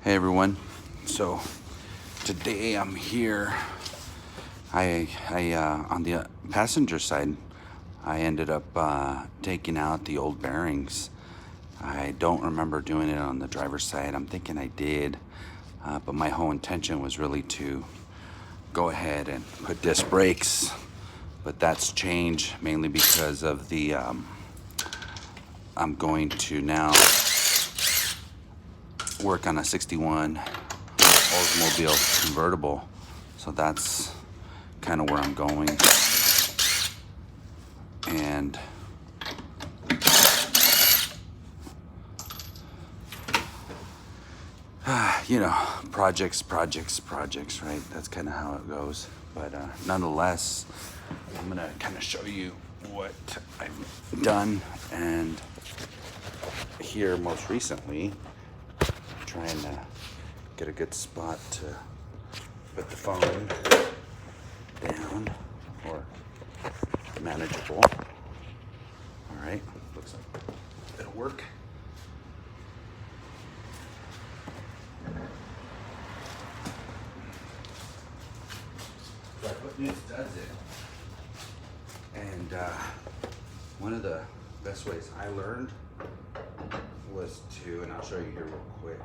Hey everyone. So today I'm here. I on the passenger side, I ended up taking out the old bearings. I don't remember doing it on the driver's side. I'm thinking I did, but my whole intention was really to go ahead and put disc brakes. But that's changed mainly because of the I'm going to now work on a 61 Oldsmobile convertible, so that's kind of where I'm going. And you know, projects, right? That's kind of how it goes. But nonetheless, I'm gonna kind of show you what I've done. And here most recently, trying to get a good spot to put the phone down, or manageable. All right, looks like it'll work. So I put new studs in, and one of the best ways I learned was to, and I'll show you here real quick.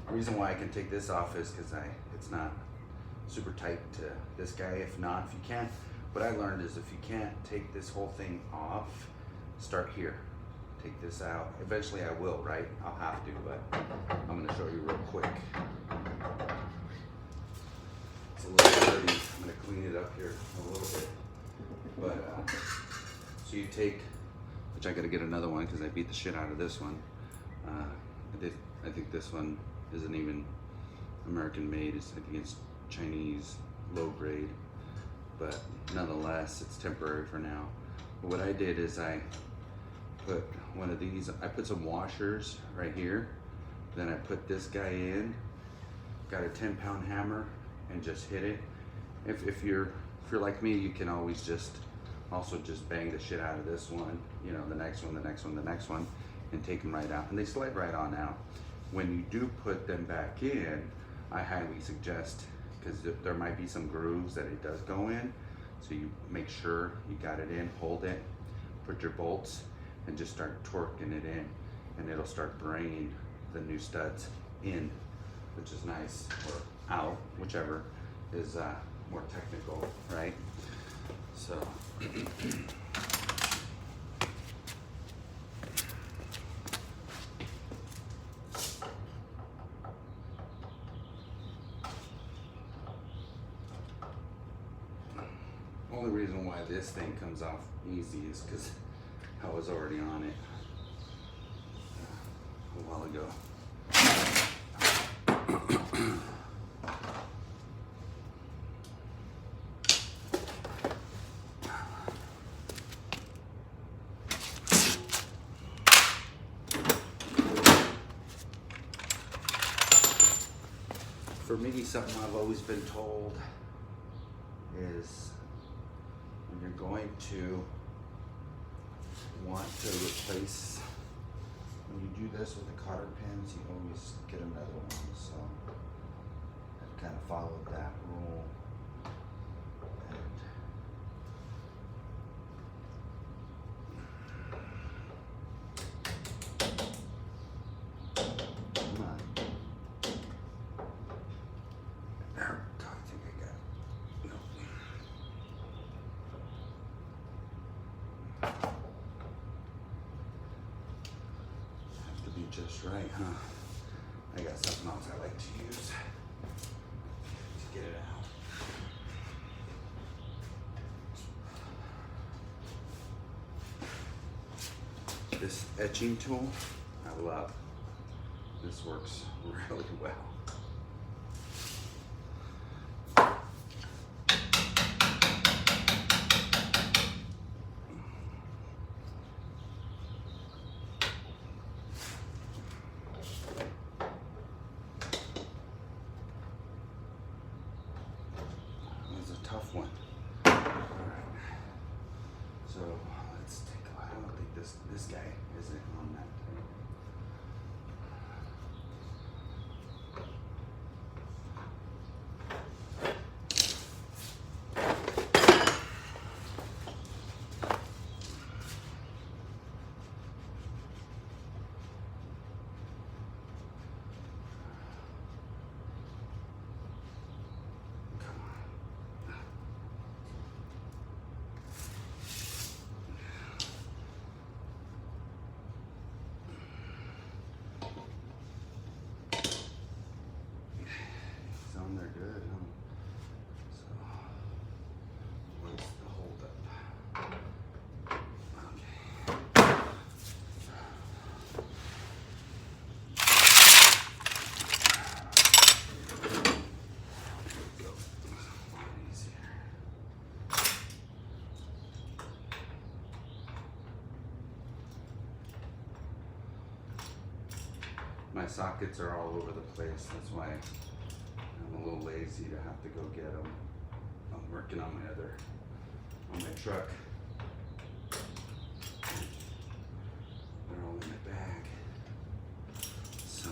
The reason why I can take this off is because it's not super tight to this guy. If you can't, what I learned is if you can't take this whole thing off, start here. Take this out. Eventually I will, right? I'll have to, but I'm gonna show you real quick. It's a little dirty. I'm gonna clean it up here a little bit. But, so you take, which I gotta get another one because I beat the shit out of this one. I think this one isn't even American made. I think it's Chinese, low grade, but nonetheless, it's temporary for now. But what I did is I put one of these, I put some washers right here, then I put this guy in, got a 10-pound hammer, and just hit it. If you're like me, you can always just bang the shit out of this one, you know, the next one, and take them right out, and they slide right on out. When you do put them back in, I highly suggest, because there might be some grooves that it does go in, so you make sure you got it in, hold it, put your bolts, and just start twerking it in, and it'll start bringing the new studs in, which is nice, or out, whichever is more technical, right? So only reason why this thing comes off easy is because I was already on it a while ago. For me, something I've always been told is when you're going to want to replace, when you do this with the cotter pins, you always get another one. So I've kind of followed that rule. Just right, huh? I got something else I like to use to get it out. This etching tool, I love. This works really well. Tough one. All right. So let's take a look. I don't think this guy isn't on that thing. My sockets are all over the place. That's why I'm a little lazy to have to go get them. I'm working on my truck. They're all in my bag. So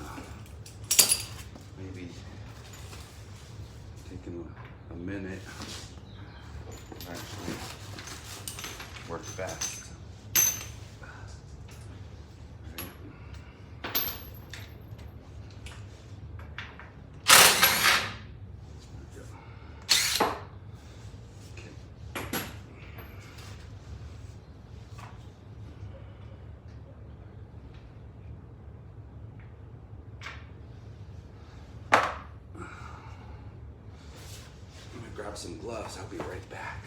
maybe taking a minute actually work best. Grab some gloves, I'll be right back.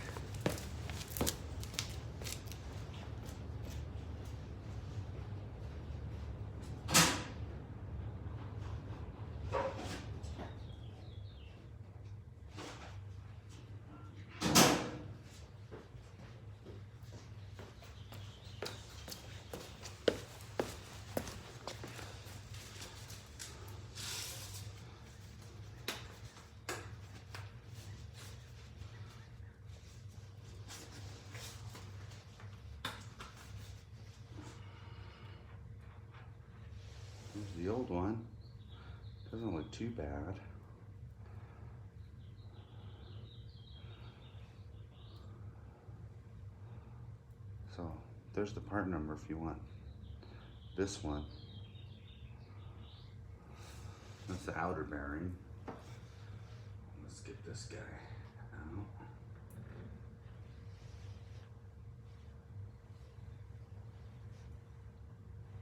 Here's the old one. Doesn't look too bad. So there's the part number if you want this one. That's the outer bearing. Let's get this guy out.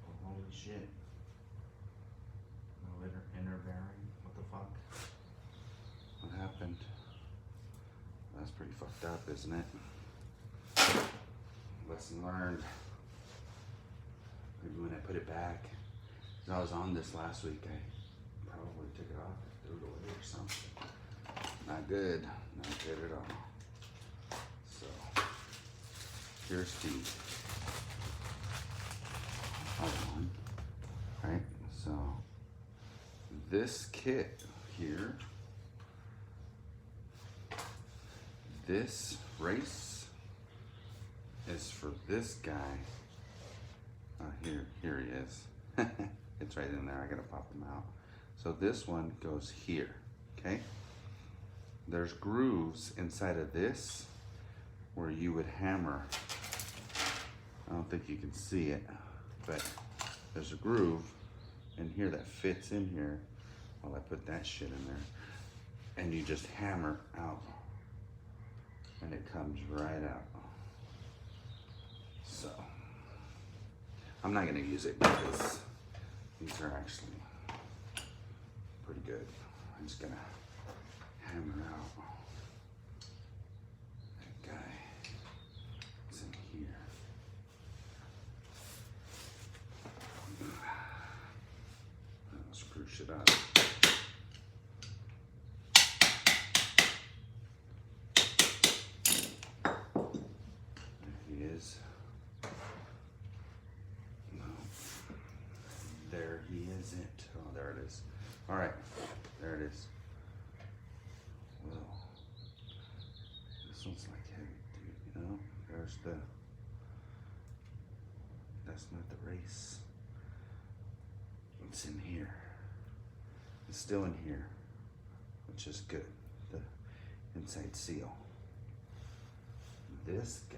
Oh, holy shit. No inner bearing. What the fuck? What happened? That's pretty fucked up, isn't it? Lesson learned. Maybe when I put it back, because I was on this last week, I probably took it off, threw it away or something. Not good, not good at all. So, here's the other one, right? So, this kit here, this race is for this guy. Here he is. It's right in there. I gotta pop him out. So this one goes here. Okay. There's grooves inside of this where you would hammer. I don't think you can see it, but there's a groove in here that fits in here. While I put that shit in there, and you just hammer out, and it comes right out. So, I'm not gonna use it because these are actually pretty good. I'm just gonna hammer out that guy. It's in here. I'll screw shit up. There he isn't. Oh, there it is. All right, there it is. Whoa. This one's like heavy, dude, you know? There's the, that's not the race. It's in here. It's still in here, which is good. The inside seal. This guy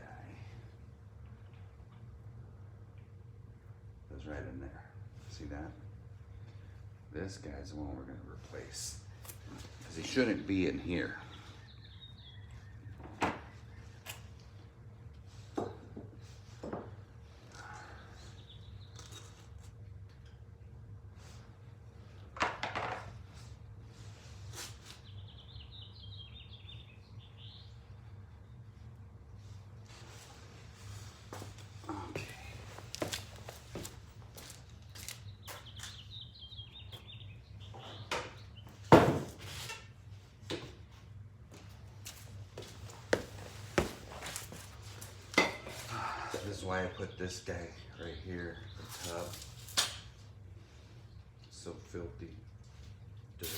goes right in there. See that? This guy's the one we're going to replace because he shouldn't be in here. This is why I put this guy right here, the tub, so filthy, dirty.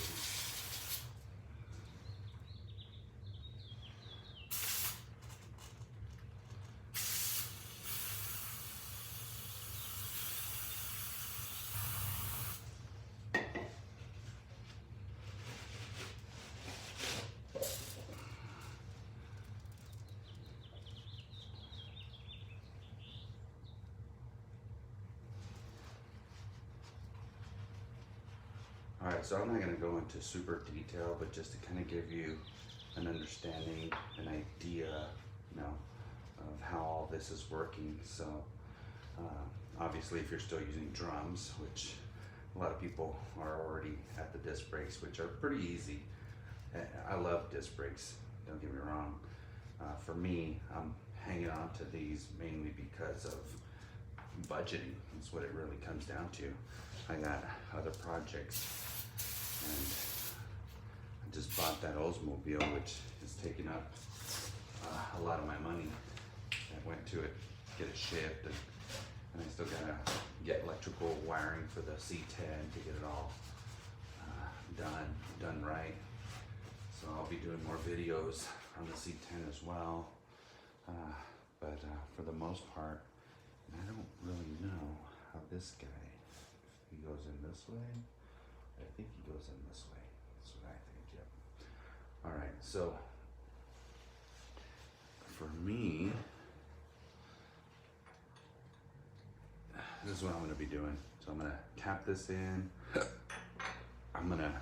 All right, so I'm not gonna go into super detail, but just to kind of give you an understanding, an idea, you know, of how all this is working. So obviously if you're still using drums, which a lot of people are already at the disc brakes, which are pretty easy. I love disc brakes, don't get me wrong. For me, I'm hanging on to these mainly because of budgeting. That's what it really comes down to. I got other projects, and I just bought that Oldsmobile, which is taking up a lot of my money. I went to it, get it shipped, and I still gotta get electrical wiring for the C10 to get it all done right. So I'll be doing more videos on the C10 as well. But for the most part, I don't really know how this guy, if he goes in this way. I think he goes in this way. That's what I think, yep. All right, so for me, this is what I'm gonna be doing. So I'm gonna tap this in. I'm gonna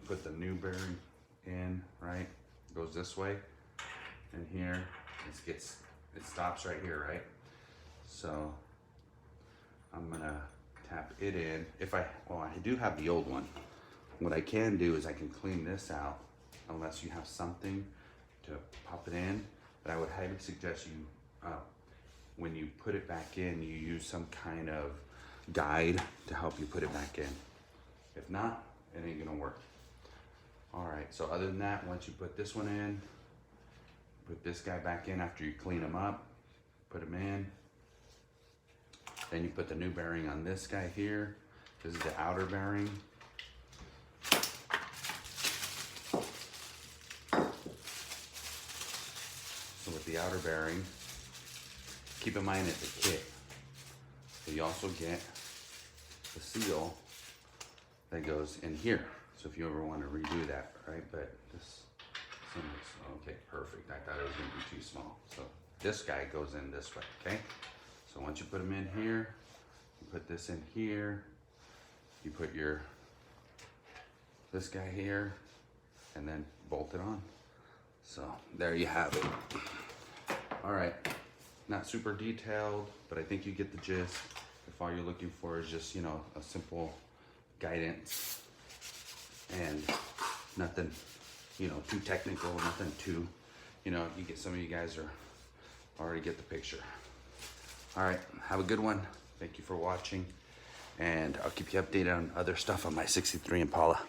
put the new bearing in, right? It goes this way, and here, it stops right here, right? So I'm gonna tap it in. Well, I do have the old one. What I can do is I can clean this out, unless you have something to pop it in. But I would highly suggest you, when you put it back in, you use some kind of guide to help you put it back in. If not, it ain't gonna work. All right, so other than that, once you put this one in, put this guy back in after you clean them up, put them in. Then you put the new bearing on this guy here. This is the outer bearing. So with the outer bearing, keep in mind it's a kit. So you also get the seal that goes in here. So if you ever want to redo that, right? But this, okay, perfect. I thought it was gonna be too small. So this guy goes in this way, okay? So once you put them in here, you put this in here, you put this guy here, and then bolt it on. So there you have it. All right, not super detailed, but I think you get the gist. If all you're looking for is just, you know, a simple guidance and nothing, you know, too technical, nothing too, you know, some of you guys already get the picture. All right, have a good one. Thank you for watching, and I'll keep you updated on other stuff on my '63 Impala.